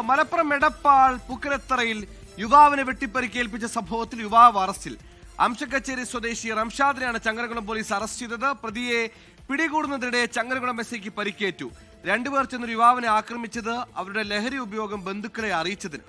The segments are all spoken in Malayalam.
മലപ്പുറം എടപ്പാൾ പുക്കരത്തറയിൽ യുവാവിനെ വെട്ടിപ്പരിക്കേൽപ്പിച്ച സംഭവത്തിൽ യുവാവ് അറസ്റ്റിൽ. അംശക്കച്ചേരി സ്വദേശി റംഷാദിനെയാണ് ചങ്ങരകുളം പോലീസ് അറസ്റ്റ് ചെയ്തത്. പ്രതിയെ പിടികൂടുന്നതിനിടെ ചങ്ങരകുളം എസ്ഐക്ക് പരിക്കേറ്റു. രണ്ടുപേർ ചെന്നൊരു യുവാവിനെ ആക്രമിച്ചത് അവരുടെ ലഹരി ഉപയോഗം ബന്ധുക്കളെ അറിയിച്ചതിന്.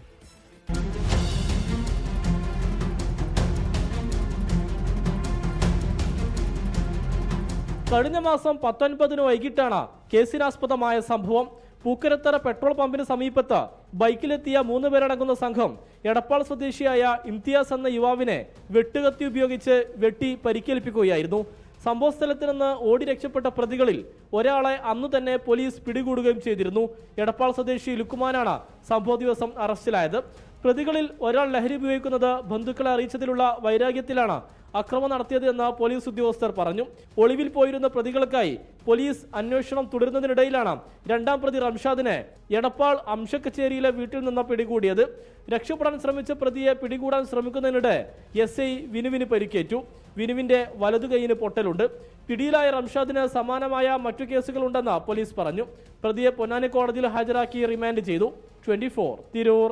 കഴിഞ്ഞ മാസം 19-ന് വൈകിട്ടാണ് കേസിനാസ്പദമായ സംഭവം. പൂക്കരത്തറ പെട്രോൾ പമ്പിന് സമീപത്ത് ബൈക്കിലെത്തിയ 3 പേരടങ്ങുന്ന സംഘം എടപ്പാൾ സ്വദേശിയായ ഇംതിയാസ് എന്ന യുവാവിനെ വെട്ടുകത്തി ഉപയോഗിച്ച് വെട്ടി പരിക്കേൽപ്പിക്കുകയായിരുന്നു. സംഭവ സ്ഥലത്ത് നിന്ന് ഓടി രക്ഷപ്പെട്ട പ്രതികളിൽ ഒരാളെ അന്നു തന്നെ പോലീസ് പിടികൂടുകയും ചെയ്തിരുന്നു. എടപ്പാൾ സ്വദേശി ലുക്കുമാനാണ് സംഭവ ദിവസം അറസ്റ്റിലായത്. പ്രതികളിൽ ഒരാൾ ലഹരി ഉപയോഗിക്കുന്നത് ബന്ധുക്കളെ അറിയിച്ചതിലുള്ള വൈരാഗ്യത്തിലാണ് അക്രമം നടത്തിയത് എന്ന് പോലീസ് ഉദ്യോഗസ്ഥർ പറഞ്ഞു. ഒളിവിൽ പോയിരുന്ന പ്രതികൾക്കായി പോലീസ് അന്വേഷണം തുടരുന്നതിനിടയിലാണ് രണ്ടാം പ്രതി റംഷാദിനെ എടപ്പാൾ അംശക്കച്ചേരിയിലെ വീട്ടിൽ നിന്ന് പിടികൂടിയത്. രക്ഷപ്പെടാൻ ശ്രമിച്ച പ്രതിയെ പിടികൂടാൻ ശ്രമിക്കുന്നതിനിടെ എസ്ഐ വിനുവിന് പരിക്കേറ്റു. വിനുവിന്റെ വലതു കൈയിന് പൊട്ടലുണ്ട്. പിടിയിലായ റംഷാദിന് സമാനമായ മറ്റു കേസുകളുണ്ടെന്ന് പോലീസ് പറഞ്ഞു. പ്രതിയെ പൊന്നാനി കോടതിയിൽ ഹാജരാക്കി റിമാൻഡ് ചെയ്തു. 24 തിരൂർ.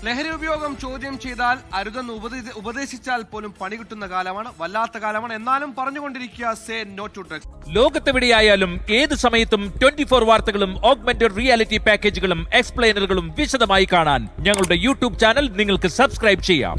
ലഹരി ഉപയോഗം ചോദ്യം ചെയ്താൽ അരുതെന്ന് ഉപദേശിച്ചാൽ പോലും പണി കിട്ടുന്ന കാലമാണ്. വല്ലാത്ത കാലമാണ്. എന്നാലും പറഞ്ഞുകൊണ്ടിരിക്കുക സേ നോ ടു ഡ്രഗ്സ്. ലോകത്തെവിടെയായാലും ഏത് സമയത്തും 24 വാർത്തകളും ഓഗ്മെന്റഡ് റിയാലിറ്റി പാക്കേജുകളും എക്സ്പ്ലെയിനറുകളും വിശദമായി കാണാൻ ഞങ്ങളുടെ യൂട്യൂബ് ചാനൽ നിങ്ങൾക്ക് സബ്സ്ക്രൈബ് ചെയ്യാം.